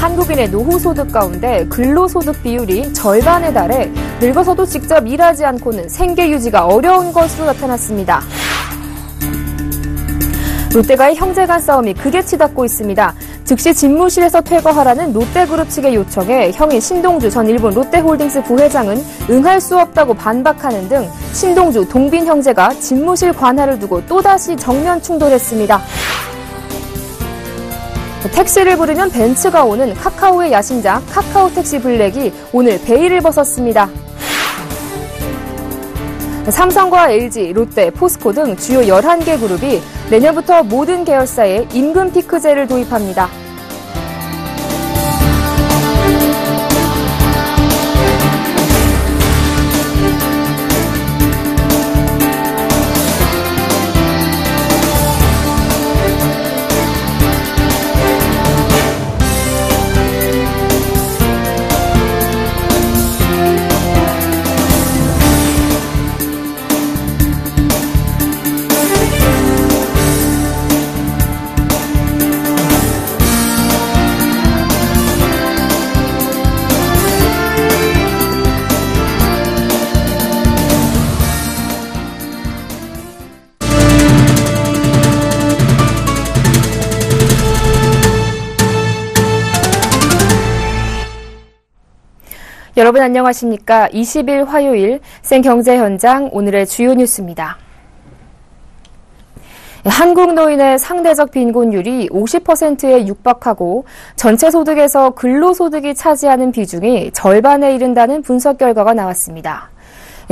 한국인의 노후소득 가운데 근로소득 비율이 절반에 달해 늙어서도 직접 일하지 않고는 생계 유지가 어려운 것으로 나타났습니다. 롯데가의 형제 간 싸움이 극에 치닫고 있습니다. 즉시 집무실에서 퇴거하라는 롯데그룹 측의 요청에 형인 신동주 전 일본 롯데홀딩스 부회장은 응할 수 없다고 반박하는 등 신동주, 동빈 형제가 집무실 관할을 두고 또다시 정면 충돌했습니다. 택시를 부르면 벤츠가 오는 카카오의 야심작 카카오택시 블랙이 오늘 베일을 벗었습니다. 삼성과 LG, 롯데, 포스코 등 주요 11개 그룹이 내년부터 모든 계열사에 임금 피크제를 도입합니다. 여러분 안녕하십니까? 20일 화요일 생경제 현장 오늘의 주요 뉴스입니다. 한국 노인의 상대적 빈곤율이 50%에 육박하고 전체 소득에서 근로소득이 차지하는 비중이 절반에 이른다는 분석 결과가 나왔습니다.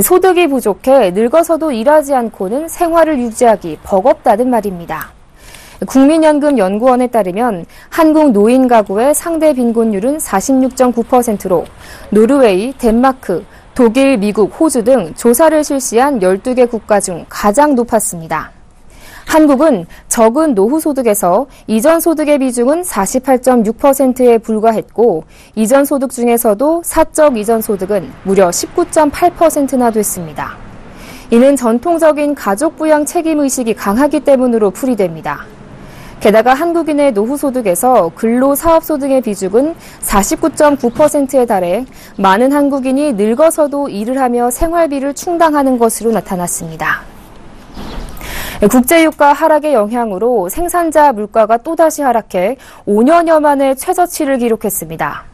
소득이 부족해 늙어서도 일하지 않고는 생활을 유지하기 버겁다는 말입니다. 국민연금연구원에 따르면 한국 노인 가구의 상대 빈곤율은 46.9%로 노르웨이, 덴마크, 독일, 미국, 호주 등 조사를 실시한 12개 국가 중 가장 높았습니다. 한국은 적은 노후소득에서 이전 소득의 비중은 48.6%에 불과했고 이전 소득 중에서도 사적 이전 소득은 무려 19.8%나 됐습니다. 이는 전통적인 가족 부양 책임 의식이 강하기 때문으로 풀이됩니다. 게다가 한국인의 노후소득에서 근로사업소득의 비중은 49.9%에 달해 많은 한국인이 늙어서도 일을 하며 생활비를 충당하는 것으로 나타났습니다. 국제유가 하락의 영향으로 생산자 물가가 또다시 하락해 5년여 만에 최저치를 기록했습니다.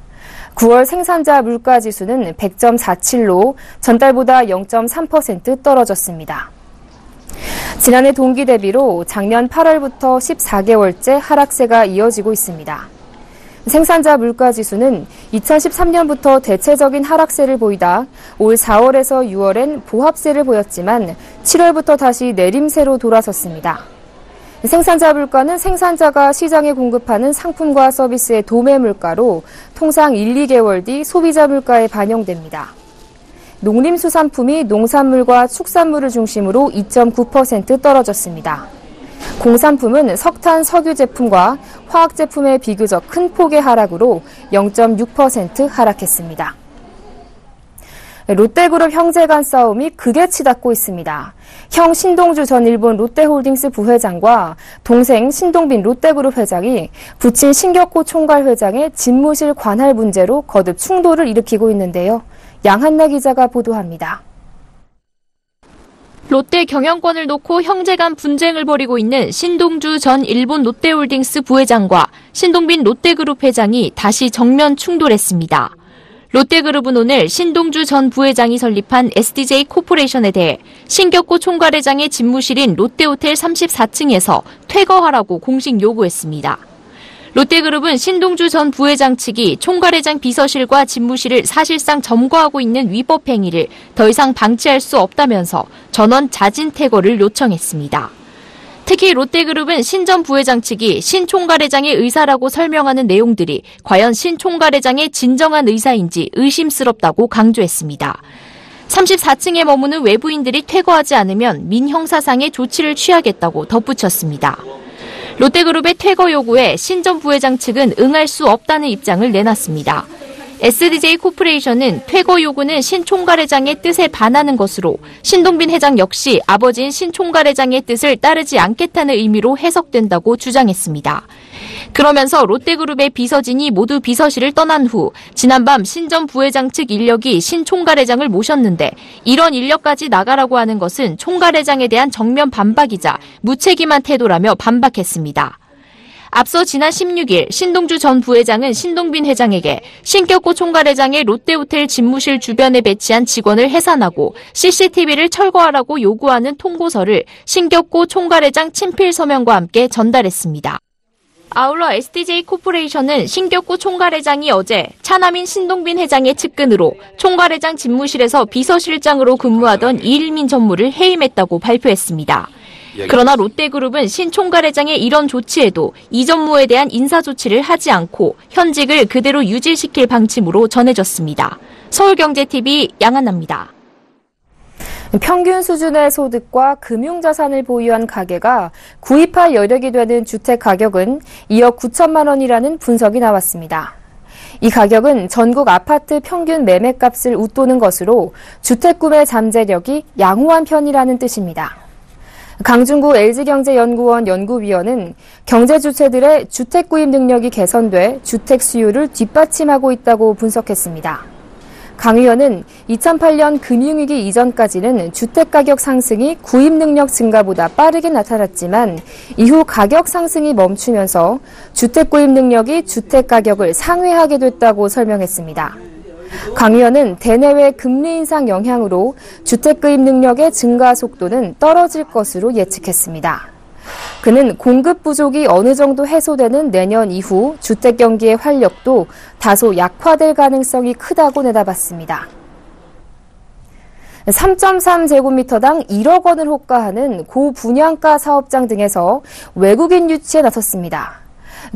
9월 생산자 물가지수는 100.47로 전달보다 0.3% 떨어졌습니다. 지난해 동기 대비로 작년 8월부터 14개월째 하락세가 이어지고 있습니다. 생산자 물가지수는 2013년부터 대체적인 하락세를 보이다 올 4월에서 6월엔 보합세를 보였지만 7월부터 다시 내림세로 돌아섰습니다. 생산자 물가는 생산자가 시장에 공급하는 상품과 서비스의 도매 물가로 통상 1, 2개월 뒤 소비자 물가에 반영됩니다. 농림수산품이 농산물과 축산물을 중심으로 2.9% 떨어졌습니다. 공산품은 석탄, 석유 제품과 화학 제품의 비교적 큰 폭의 하락으로 0.6% 하락했습니다. 롯데그룹 형제 간 싸움이 극에 치닫고 있습니다. 형 신동주 전 일본 롯데홀딩스 부회장과 동생 신동빈 롯데그룹 회장이 부친 신격호 총괄 회장의 집무실 관할 문제로 거듭 충돌을 일으키고 있는데요. 양한나 기자가 보도합니다. 롯데 경영권을 놓고 형제 간 분쟁을 벌이고 있는 신동주 전 일본 롯데홀딩스 부회장과 신동빈 롯데그룹 회장이 다시 정면 충돌했습니다. 롯데그룹은 오늘 신동주 전 부회장이 설립한 SDJ 코퍼레이션에 대해 신격호 총괄회장의 집무실인 롯데호텔 34층에서 퇴거하라고 공식 요구했습니다. 롯데그룹은 신동주 전 부회장 측이 총괄회장 비서실과 집무실을 사실상 점거하고 있는 위법 행위를 더 이상 방치할 수 없다면서 전원 자진 퇴거를 요청했습니다. 특히 롯데그룹은 신 전 부회장 측이 신 총괄회장의 의사라고 설명하는 내용들이 과연 신 총괄회장의 진정한 의사인지 의심스럽다고 강조했습니다. 34층에 머무는 외부인들이 퇴거하지 않으면 민형사상의 조치를 취하겠다고 덧붙였습니다. 롯데그룹의 퇴거 요구에 신 전 부회장 측은 응할 수 없다는 입장을 내놨습니다. SDJ 코퍼레이션은 퇴거 요구는 신 총괄회장의 뜻에 반하는 것으로 신동빈 회장 역시 아버지인 신 총괄회장의 뜻을 따르지 않겠다는 의미로 해석된다고 주장했습니다. 그러면서 롯데그룹의 비서진이 모두 비서실을 떠난 후 지난밤 신 전 부회장 측 인력이 신 총괄회장을 모셨는데 이런 인력까지 나가라고 하는 것은 총괄회장에 대한 정면 반박이자 무책임한 태도라며 반박했습니다. 앞서 지난 16일 신동주 전 부회장은 신동빈 회장에게 신격고 총괄회장의 롯데호텔 집무실 주변에 배치한 직원을 해산하고 CCTV를 철거하라고 요구하는 통보서를 신격고 총괄회장 친필 서명과 함께 전달했습니다. 아울러 SDJ코퍼레이션은 신격고 총괄회장이 어제 차남인 신동빈 회장의 측근으로 총괄회장 집무실에서 비서실장으로 근무하던 이일민 전무를 해임했다고 발표했습니다. 그러나 롯데그룹은 신 총괄회장의 이런 조치에도 이 전무에 대한 인사조치를 하지 않고 현직을 그대로 유지시킬 방침으로 전해졌습니다. 서울경제TV 양한나입니다. 평균 수준의 소득과 금융자산을 보유한 가계가 구입할 여력이 되는 주택 가격은 2억 9천만 원이라는 분석이 나왔습니다. 이 가격은 전국 아파트 평균 매매값을 웃도는 것으로 주택 구매 잠재력이 양호한 편이라는 뜻입니다. 강준구 LG경제연구원 연구위원은 경제주체들의 주택 구입 능력이 개선돼 주택 수요를 뒷받침하고 있다고 분석했습니다. 강 위원은 2008년 금융위기 이전까지는 주택가격 상승이 구입 능력 증가보다 빠르게 나타났지만 이후 가격 상승이 멈추면서 주택 구입 능력이 주택가격을 상회하게 됐다고 설명했습니다. 강 위원은 대내외 금리 인상 영향으로 주택 구입 능력의 증가 속도는 떨어질 것으로 예측했습니다. 그는 공급 부족이 어느 정도 해소되는 내년 이후 주택 경기의 활력도 다소 약화될 가능성이 크다고 내다봤습니다. 3.3제곱미터당 1억 원을 호가하는 고분양가 사업장 등에서 외국인 유치에 나섰습니다.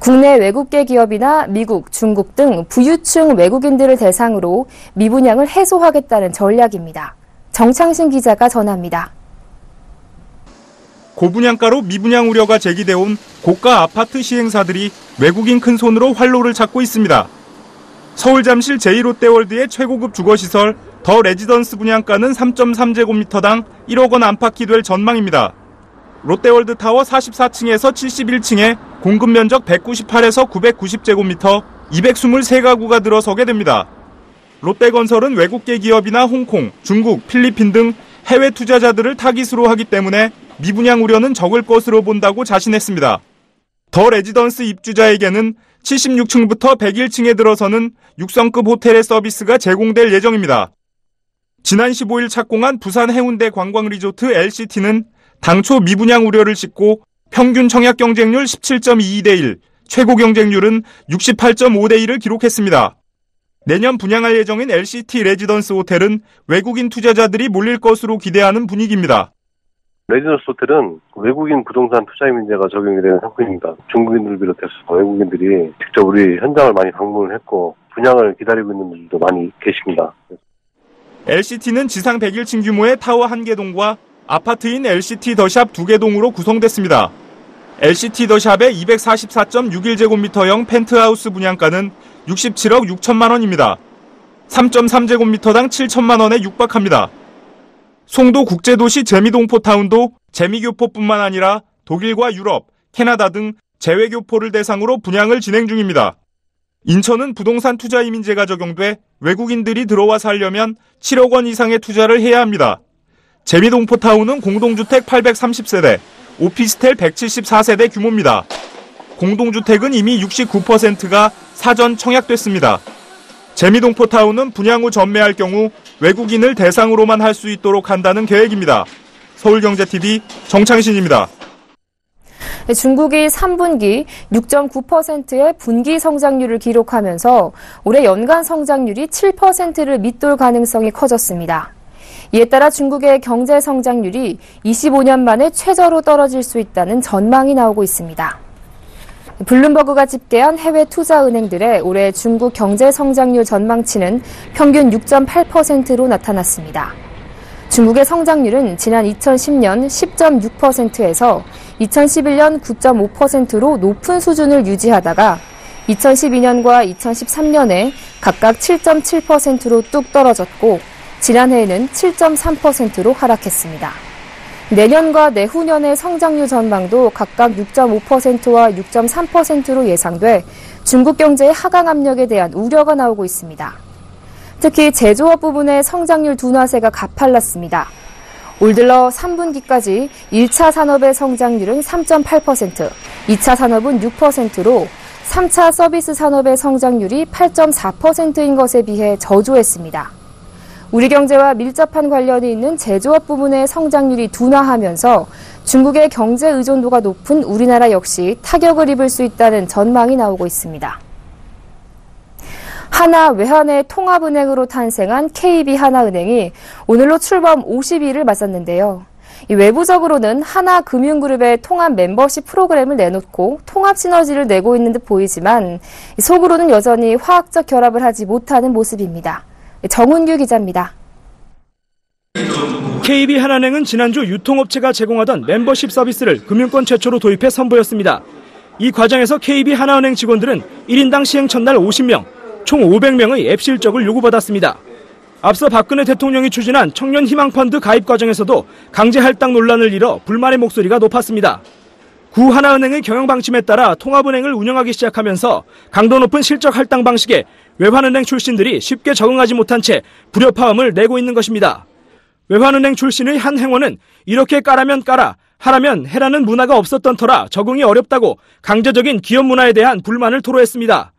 국내 외국계 기업이나 미국, 중국 등 부유층 외국인들을 대상으로 미분양을 해소하겠다는 전략입니다. 정창신 기자가 전합니다. 고분양가로 미분양 우려가 제기돼 온 고가 아파트 시행사들이 외국인 큰손으로 활로를 찾고 있습니다. 서울 잠실 제2롯데월드의 최고급 주거시설 더 레지던스 분양가는 3.3제곱미터당 1억 원 안팎이 될 전망입니다. 롯데월드 타워 44층에서 71층에 공급 면적 198에서 990제곱미터 223가구가 들어서게 됩니다. 롯데건설은 외국계 기업이나 홍콩, 중국, 필리핀 등 해외 투자자들을 타깃으로 하기 때문에 미분양 우려는 적을 것으로 본다고 자신했습니다. 더 레지던스 입주자에게는 76층부터 101층에 들어서는 6성급 호텔의 서비스가 제공될 예정입니다. 지난 15일 착공한 부산 해운대 관광리조트 LCT는 당초 미분양 우려를 싣고 평균 청약 경쟁률 17.22대1, 최고 경쟁률은 68.5대1을 기록했습니다. 내년 분양할 예정인 LCT 레지던스 호텔은 외국인 투자자들이 몰릴 것으로 기대하는 분위기입니다. 레지던스 호텔은 외국인 부동산 투자 이민제가 적용이 되는 상품입니다. 중국인들을 비롯해서 외국인들이 직접 우리 현장을 많이 방문을 했고 분양을 기다리고 있는 분들도 많이 계십니다. LCT는 지상 101층 규모의 타워 1개 동과 아파트인 LCT 더샵 2개 동으로 구성됐습니다. LCT 더샵의 244.61제곱미터형 펜트하우스 분양가는 67억 6천만 원입니다. 3.3제곱미터당 7천만 원에 육박합니다. 송도 국제도시 재미동포타운도 재미교포뿐만 아니라 독일과 유럽, 캐나다 등 재외교포를 대상으로 분양을 진행 중입니다. 인천은 부동산 투자 이민제가 적용돼 외국인들이 들어와 살려면 7억 원 이상의 투자를 해야 합니다. 재미동포타운은 공동주택 830세대, 오피스텔 174세대 규모입니다. 공동주택은 이미 69%가 사전 청약됐습니다. 재미동포타운은 분양 후 전매할 경우 외국인을 대상으로만 할 수 있도록 한다는 계획입니다. 서울경제TV 정창신입니다. 중국이 3분기 6.9%의 분기 성장률을 기록하면서 올해 연간 성장률이 7%를 밑돌 가능성이 커졌습니다. 이에 따라 중국의 경제 성장률이 25년 만에 최저로 떨어질 수 있다는 전망이 나오고 있습니다. 블룸버그가 집계한 해외 투자은행들의 올해 중국 경제 성장률 전망치는 평균 6.8%로 나타났습니다. 중국의 성장률은 지난 2010년 10.6%에서 2011년 9.5%로 높은 수준을 유지하다가 2012년과 2013년에 각각 7.7%로 뚝 떨어졌고 지난해에는 7.3%로 하락했습니다. 내년과 내후년의 성장률 전망도 각각 6.5%와 6.3%로 예상돼 중국 경제의 하강 압력에 대한 우려가 나오고 있습니다. 특히 제조업 부분의 성장률 둔화세가 가팔랐습니다. 올 들어 3분기까지 1차 산업의 성장률은 3.8%, 2차 산업은 6%로 3차 서비스 산업의 성장률이 8.4%인 것에 비해 저조했습니다. 우리 경제와 밀접한 관련이 있는 제조업 부분의 성장률이 둔화하면서 중국의 경제 의존도가 높은 우리나라 역시 타격을 입을 수 있다는 전망이 나오고 있습니다. 하나 외환의 통합은행으로 탄생한 KB하나은행이 오늘로 출범 50일을 맞았는데요. 외부적으로는 하나금융그룹의 통합 멤버십 프로그램을 내놓고 통합 시너지를 내고 있는 듯 보이지만 속으로는 여전히 화학적 결합을 하지 못하는 모습입니다. 정훈규 기자입니다. KB하나은행은 지난주 유통업체가 제공하던 멤버십 서비스를 금융권 최초로 도입해 선보였습니다. 이 과정에서 KB하나은행 직원들은 1인당 시행 첫날 50명, 총 500명의 앱 실적을 요구받았습니다. 앞서 박근혜 대통령이 추진한 청년희망펀드 가입 과정에서도 강제 할당 논란을 일어 불만의 목소리가 높았습니다. 구 하나은행의 경영 방침에 따라 통합은행을 운영하기 시작하면서 강도 높은 실적 할당 방식에 외환은행 출신들이 쉽게 적응하지 못한 채 불협화음을 내고 있는 것입니다. 외환은행 출신의 한 행원은 이렇게 까라면 까라, 하라면 해라는 문화가 없었던 터라 적응이 어렵다고 강제적인 기업 문화에 대한 불만을 토로했습니다.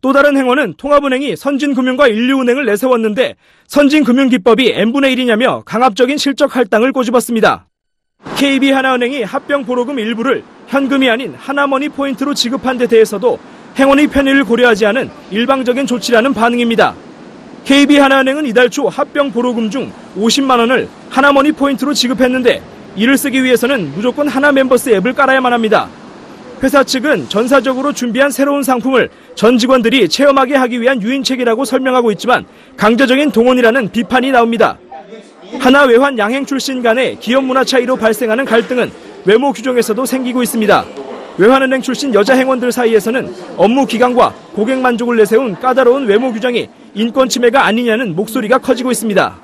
또 다른 행원은 통합은행이 선진금융과 인류은행을 내세웠는데 선진금융기법이 n분의 1이냐며 강압적인 실적 할당을 꼬집었습니다. KB하나은행이 합병 보로금 일부를 현금이 아닌 하나머니 포인트로 지급한 데 대해서도 행원의 편의를 고려하지 않은 일방적인 조치라는 반응입니다. KB하나은행은 이달 초 합병 보로금 중 50만 원을 하나머니 포인트로 지급했는데 이를 쓰기 위해서는 무조건 하나 멤버스 앱을 깔아야만 합니다. 회사 측은 전사적으로 준비한 새로운 상품을 전 직원들이 체험하게 하기 위한 유인책이라고 설명하고 있지만 강제적인 동원이라는 비판이 나옵니다. 하나 외환 양행 출신 간의 기업 문화 차이로 발생하는 갈등은 외모 규정에서도 생기고 있습니다. 외환은행 출신 여자 행원들 사이에서는 업무 기강과 고객 만족을 내세운 까다로운 외모 규정이 인권 침해가 아니냐는 목소리가 커지고 있습니다.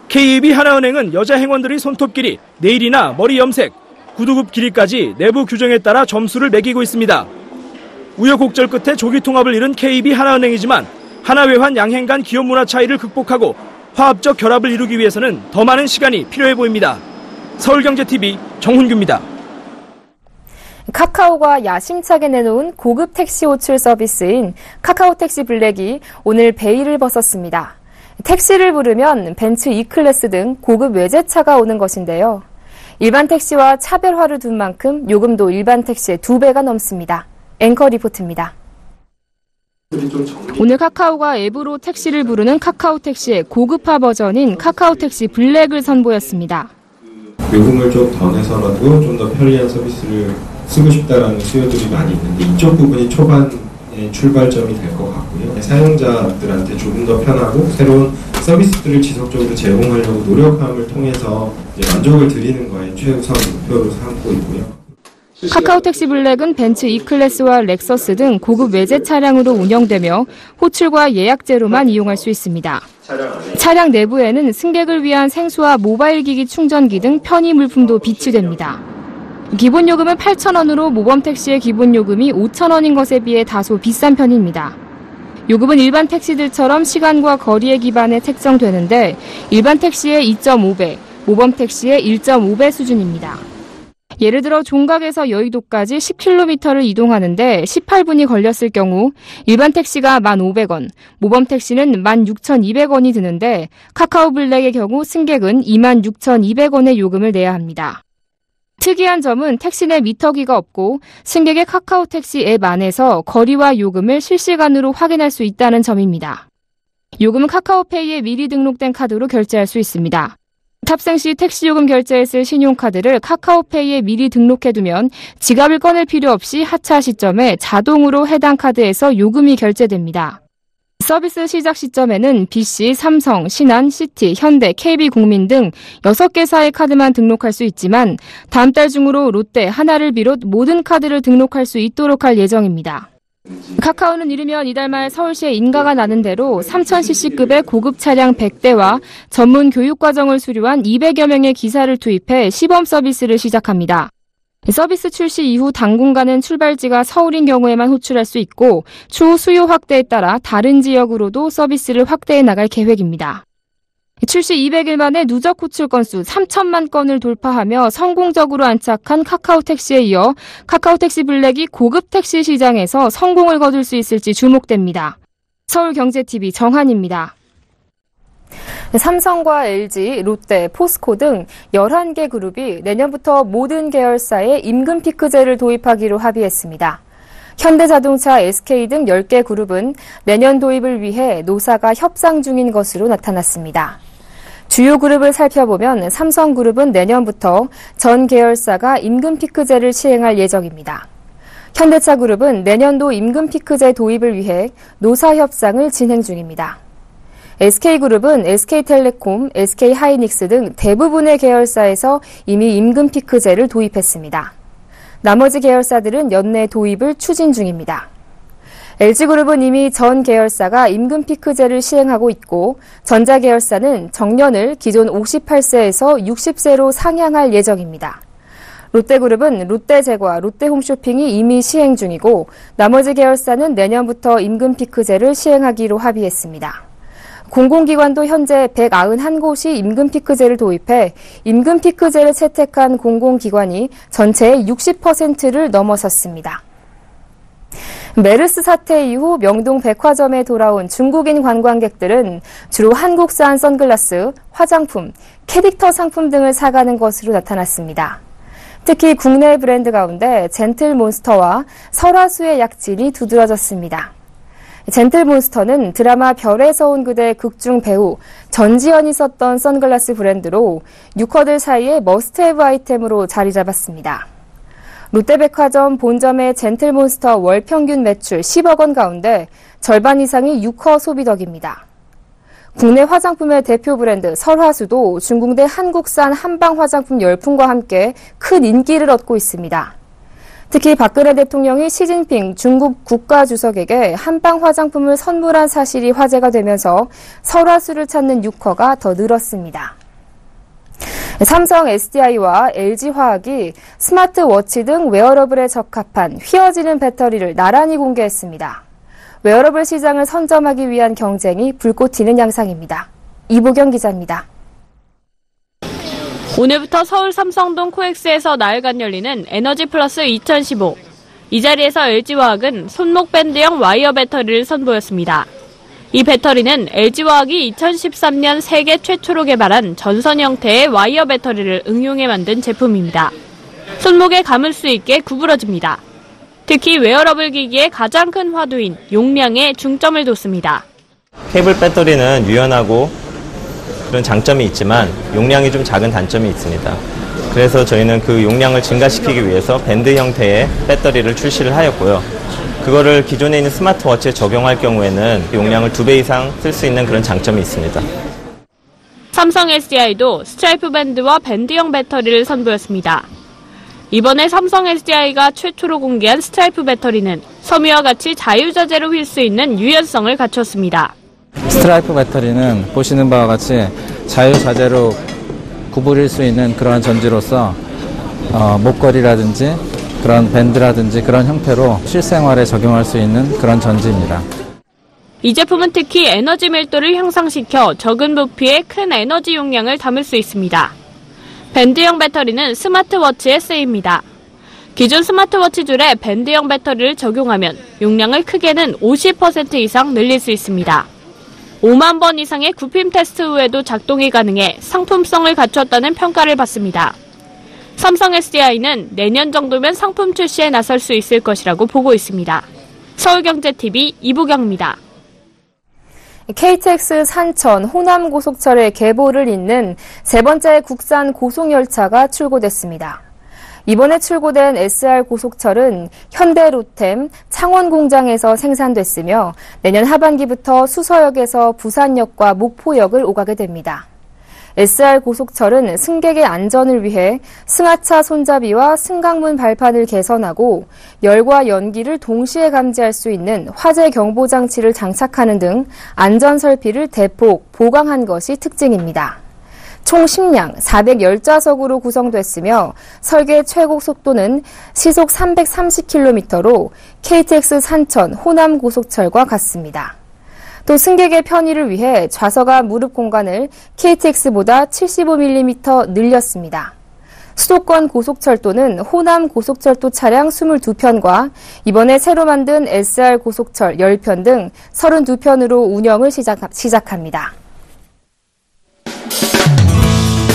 KB하나은행은 여자 행원들의 손톱 길이, 네일이나 머리 염색, 구두굽 길이까지 내부 규정에 따라 점수를 매기고 있습니다. 우여곡절 끝에 조기 통합을 이룬 KB하나은행이지만 하나외환 양행 간 기업 문화 차이를 극복하고 화합적 결합을 이루기 위해서는 더 많은 시간이 필요해 보입니다. 서울경제TV 정훈규입니다. 카카오가 야심차게 내놓은 고급 택시 호출 서비스인 카카오택시 블랙이 오늘 베일을 벗었습니다. 택시를 부르면 벤츠 E클래스 등 고급 외제차가 오는 것인데요. 일반 택시와 차별화를 둔 만큼 요금도 일반 택시의 2배가 넘습니다. 앵커 리포트입니다. 오늘 카카오가 앱으로 택시를 부르는 카카오택시의 고급화 버전인 카카오택시 블랙을 선보였습니다. 요금을 좀 더 내서라도 좀 더 편리한 서비스를 쓰고 싶다라는 수요들이 많이 있는데 이쪽 부분이 초반의 출발점이 될 것 같고요. 사용자들한테 조금 더 편하고 새로운 서비스들을 지속적으로 제공하려고 노력함을 통해서 만족을 드리는 거에 최우선 목표로 삼고 있고요. 카카오택시 블랙은 벤츠 E클래스와 렉서스 등 고급 외제 차량으로 운영되며 호출과 예약제로만 이용할 수 있습니다. 차량 내부에는 승객을 위한 생수와 모바일 기기 충전기 등 편의 물품도 비치됩니다. 기본 요금은 8,000원으로 모범 택시의 기본 요금이 5,000원인 것에 비해 다소 비싼 편입니다. 요금은 일반 택시들처럼 시간과 거리에 기반해 책정되는데 일반 택시의 2.5배, 모범 택시의 1.5배 수준입니다. 예를 들어 종각에서 여의도까지 10km를 이동하는데 18분이 걸렸을 경우 일반 택시가 1,500원, 모범 택시는 16,200원이 드는데 카카오 블랙의 경우 승객은 26,200원의 요금을 내야 합니다. 특이한 점은 택시 내 미터기가 없고 승객의 카카오 택시 앱 안에서 거리와 요금을 실시간으로 확인할 수 있다는 점입니다. 요금은 카카오페이에 미리 등록된 카드로 결제할 수 있습니다. 탑승 시 택시 요금 결제에 쓸 신용카드를 카카오페이에 미리 등록해두면 지갑을 꺼낼 필요 없이 하차 시점에 자동으로 해당 카드에서 요금이 결제됩니다. 서비스 시작 시점에는 BC, 삼성, 신한, 시티, 현대, KB국민 등 6개사의 카드만 등록할 수 있지만 다음 달 중으로 롯데, 하나를 비롯 모든 카드를 등록할 수 있도록 할 예정입니다. 카카오는 이르면 이달 말 서울시에 인가가 나는 대로 3000cc급의 고급 차량 100대와 전문 교육과정을 수료한 200여 명의 기사를 투입해 시범 서비스를 시작합니다. 서비스 출시 이후 당분간은 출발지가 서울인 경우에만 호출할 수 있고 추후 수요 확대에 따라 다른 지역으로도 서비스를 확대해 나갈 계획입니다. 출시 200일 만에 누적 호출 건수 3천만 건을 돌파하며 성공적으로 안착한 카카오택시에 이어 카카오택시 블랙이 고급 택시 시장에서 성공을 거둘 수 있을지 주목됩니다. 서울경제TV 정한입니다. 삼성과 LG, 롯데, 포스코 등 11개 그룹이 내년부터 모든 계열사에 임금 피크제를 도입하기로 합의했습니다. 현대자동차, SK 등 10개 그룹은 내년 도입을 위해 노사가 협상 중인 것으로 나타났습니다. 주요 그룹을 살펴보면 삼성그룹은 내년부터 전 계열사가 임금 피크제를 시행할 예정입니다. 현대차그룹은 내년도 임금 피크제 도입을 위해 노사 협상을 진행 중입니다. SK그룹은 SK텔레콤, SK하이닉스 등 대부분의 계열사에서 이미 임금 피크제를 도입했습니다. 나머지 계열사들은 연내 도입을 추진 중입니다. LG그룹은 이미 전 계열사가 임금 피크제를 시행하고 있고 전자계열사는 정년을 기존 58세에서 60세로 상향할 예정입니다. 롯데그룹은 롯데제과, 롯데홈쇼핑이 이미 시행 중이고 나머지 계열사는 내년부터 임금 피크제를 시행하기로 합의했습니다. 공공기관도 현재 191곳이 임금 피크제를 도입해 임금 피크제를 채택한 공공기관이 전체의 60%를 넘어섰습니다. 메르스 사태 이후 명동 백화점에 돌아온 중국인 관광객들은 주로 한국산 선글라스, 화장품, 캐릭터 상품 등을 사가는 것으로 나타났습니다. 특히 국내 브랜드 가운데 젠틀몬스터와 설화수의 약진이 두드러졌습니다. 젠틀몬스터는 드라마 별에서 온 그대 극중 배우 전지현이 썼던 선글라스 브랜드로 유커들 사이의 머스트헤브 아이템으로 자리 잡았습니다. 롯데백화점 본점의 젠틀몬스터 월 평균 매출 10억 원 가운데 절반 이상이 유커 소비덕입니다. 국내 화장품의 대표 브랜드 설화수도 중국 내 한국산 한방 화장품 열풍과 함께 큰 인기를 얻고 있습니다. 특히 박근혜 대통령이 시진핑 중국 국가주석에게 한방 화장품을 선물한 사실이 화제가 되면서 설화수를 찾는 유커가 더 늘었습니다. 삼성 SDI와 LG화학이 스마트워치 등 웨어러블에 적합한 휘어지는 배터리를 나란히 공개했습니다. 웨어러블 시장을 선점하기 위한 경쟁이 불꽃 튀는 양상입니다. 이보경 기자입니다. 오늘부터 서울 삼성동 코엑스에서 나흘간 열리는 에너지플러스 2015. 이 자리에서 LG화학은 손목 밴드형 와이어 배터리를 선보였습니다. 이 배터리는 LG화학이 2013년 세계 최초로 개발한 전선 형태의 와이어 배터리를 응용해 만든 제품입니다. 손목에 감을 수 있게 구부러집니다. 특히 웨어러블 기기의 가장 큰 화두인 용량에 중점을 뒀습니다. 케이블 배터리는 유연하고 그런 장점이 있지만 용량이 좀 작은 단점이 있습니다. 그래서 저희는 그 용량을 증가시키기 위해서 밴드 형태의 배터리를 출시를 하였고요. 그거를 기존에 있는 스마트워치에 적용할 경우에는 용량을 2배 이상 쓸 수 있는 그런 장점이 있습니다. 삼성 SDI도 스트라이프 밴드와 밴드형 배터리를 선보였습니다. 이번에 삼성 SDI가 최초로 공개한 스트라이프 배터리는 섬유와 같이 자유자재로 휠 수 있는 유연성을 갖췄습니다. 스트라이프 배터리는 보시는 바와 같이 자유자재로 구부릴 수 있는 그러한 전지로서 목걸이라든지 그런 밴드라든지 그런 형태로 실생활에 적용할 수 있는 그런 전지입니다. 이 제품은 특히 에너지 밀도를 향상시켜 적은 부피에 큰 에너지 용량을 담을 수 있습니다. 밴드형 배터리는 스마트워치에 쓰입니다. 기존 스마트워치 줄에 밴드형 배터리를 적용하면 용량을 크게는 50% 이상 늘릴 수 있습니다. 5만 번 이상의 구핌 테스트 후에도 작동이 가능해 상품성을 갖췄다는 평가를 받습니다. 삼성 SDI는 내년 정도면 상품 출시에 나설 수 있을 것이라고 보고 있습니다. 서울경제TV 이보경입니다. KTX 산천 호남고속철의 계보를 잇는 세 번째 국산 고속열차가 출고됐습니다. 이번에 출고된 SR 고속철은 현대 로템 창원 공장에서 생산됐으며 내년 하반기부터 수서역에서 부산역과 목포역을 오가게 됩니다. SR 고속철은 승객의 안전을 위해 승하차 손잡이와 승강문 발판을 개선하고 열과 연기를 동시에 감지할 수 있는 화재 경보 장치를 장착하는 등 안전 설비를 대폭 보강한 것이 특징입니다. 총 10량 410좌석으로 구성됐으며 설계 최고 속도는 시속 330km로 KTX 산천 호남 고속철과 같습니다. 또 승객의 편의를 위해 좌석 무릎 공간을 KTX보다 75mm 늘렸습니다. 수도권 고속철도는 호남 고속철도 차량 22편과 이번에 새로 만든 SR 고속철 10편 등 32편으로 운영을 시작합니다.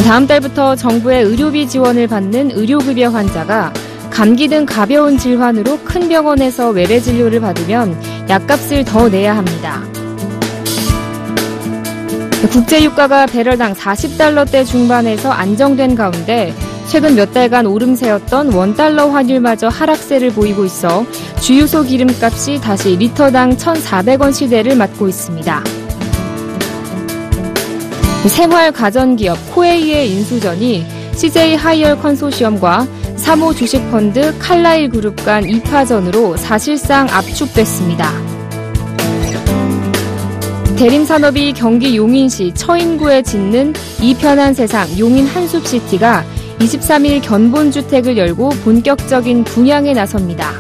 다음 달부터 정부의 의료비 지원을 받는 의료급여 환자가 감기 등 가벼운 질환으로 큰 병원에서 외래 진료를 받으면 약값을 더 내야 합니다. 국제유가가 배럴당 40달러대 중반에서 안정된 가운데 최근 몇 달간 오름세였던 원달러 환율마저 하락세를 보이고 있어 주유소 기름값이 다시 리터당 1,400원 시대를 맞고 있습니다. 생활 가전기업 코웨이의 인수전이 CJ 하이얼 컨소시엄과 3호 주식펀드 칼라일 그룹 간 2파전으로 사실상 압축됐습니다. 대림산업이 경기 용인시 처인구에 짓는 이편한 세상 용인 한숲시티가 23일 견본주택을 열고 본격적인 분양에 나섭니다.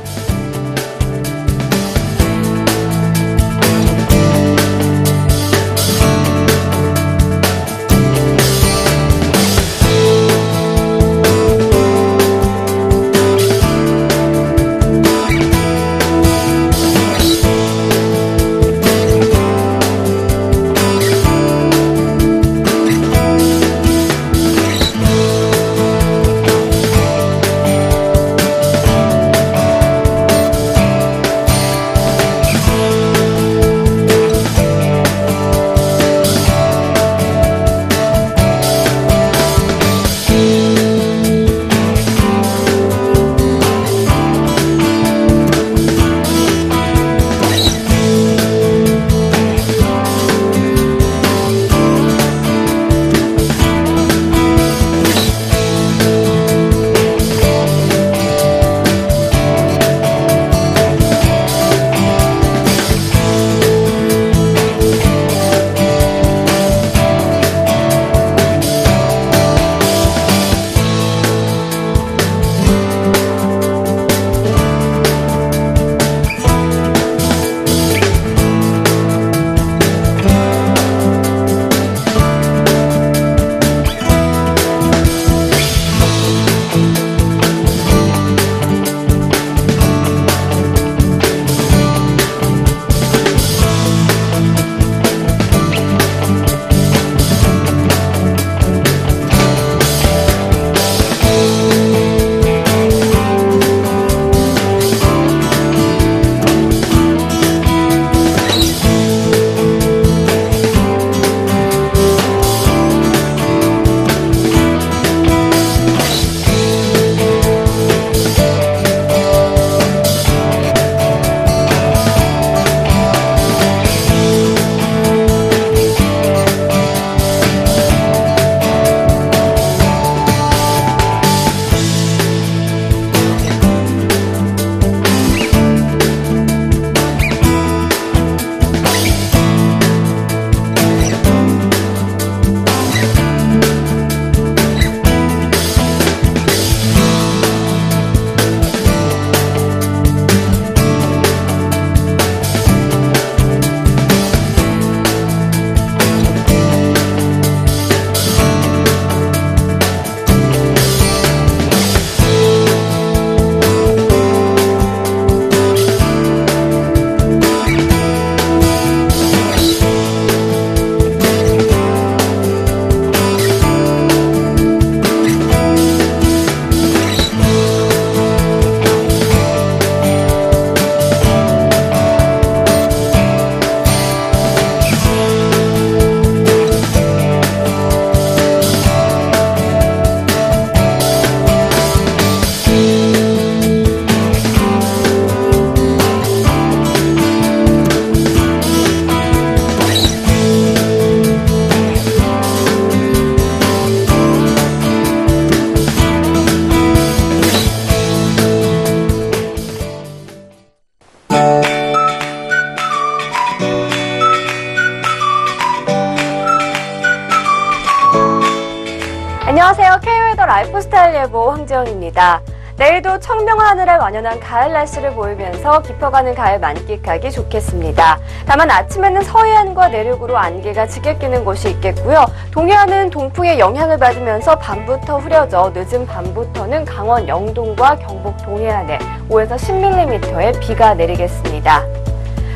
안녕하세요. K웨더 라이프스타일 예보 황재원입니다. 내일도 청명한 하늘에 완연한 가을 날씨를 보이면서 깊어가는 가을 만끽하기 좋겠습니다. 다만 아침에는 서해안과 내륙으로 안개가 짙게 끼는 곳이 있겠고요. 동해안은 동풍의 영향을 받으면서 밤부터 흐려져 늦은 밤부터는 강원 영동과 경북 동해안에 5에서 10mm의 비가 내리겠습니다.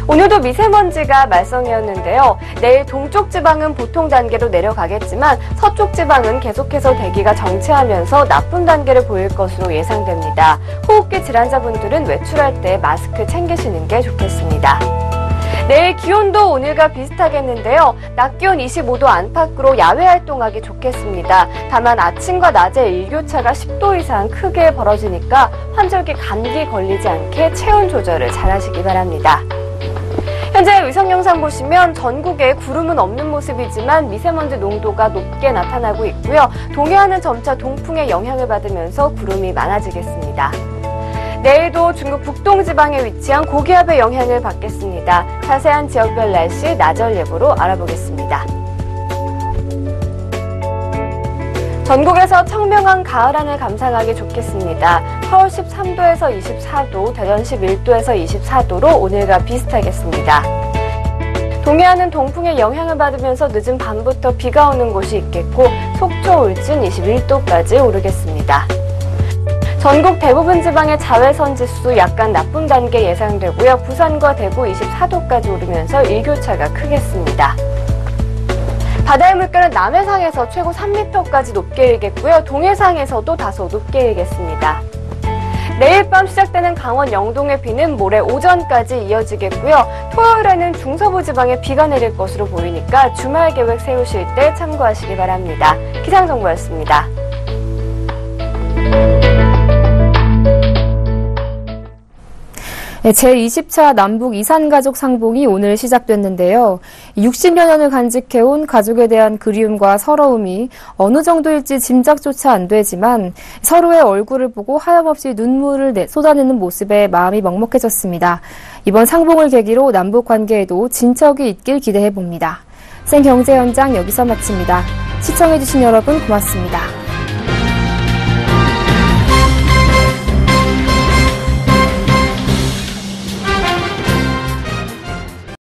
오늘도 미세먼지가 말썽이었는데요. 내일 동쪽 지방은 보통 단계로 내려가겠지만 서쪽 지방은 계속해서 대기가 정체하면서 나쁨 단계를 보일 것으로 예상됩니다. 호흡기 질환자분들은 외출할 때 마스크 챙기시는 게 좋겠습니다. 내일 기온도 오늘과 비슷하겠는데요. 낮 기온 25도 안팎으로 야외 활동하기 좋겠습니다. 다만 아침과 낮에 일교차가 10도 이상 크게 벌어지니까 환절기 감기 걸리지 않게 체온 조절을 잘 하시기 바랍니다. 현재 위성 영상 보시면 전국에 구름은 없는 모습이지만 미세먼지 농도가 높게 나타나고 있고요. 동해안은 점차 동풍의 영향을 받으면서 구름이 많아지겠습니다. 내일도 중국 북동 지방에 위치한 고기압의 영향을 받겠습니다. 자세한 지역별 날씨 나절 예보로 알아보겠습니다. 전국에서 청명한 가을 하늘 감상하기 좋겠습니다. 서울 13도에서 24도, 대전 11도에서 24도로 오늘과 비슷하겠습니다. 동해안은 동풍의 영향을 받으면서 늦은 밤부터 비가 오는 곳이 있겠고 속초, 울진 21도까지 오르겠습니다. 전국 대부분 지방의 자외선 지수 약간 나쁨 단계 예상되고요. 부산과 대구 24도까지 오르면서 일교차가 크겠습니다. 바다의 물결은 남해상에서 최고 3m까지 높게 일겠고요. 동해상에서도 다소 높게 일겠습니다. 내일 밤 시작되는 강원 영동의 비는 모레 오전까지 이어지겠고요. 토요일에는 중서부 지방에 비가 내릴 것으로 보이니까 주말 계획 세우실 때 참고하시기 바랍니다. 기상정보였습니다. 제20차 남북 이산가족 상봉이 오늘 시작됐는데요. 60여 년을 간직해온 가족에 대한 그리움과 서러움이 어느 정도일지 짐작조차 안 되지만 서로의 얼굴을 보고 하염없이 눈물을 쏟아내는 모습에 마음이 먹먹해졌습니다. 이번 상봉을 계기로 남북 관계에도 진척이 있길 기대해봅니다. 생경제 현장 여기서 마칩니다. 시청해주신 여러분 고맙습니다.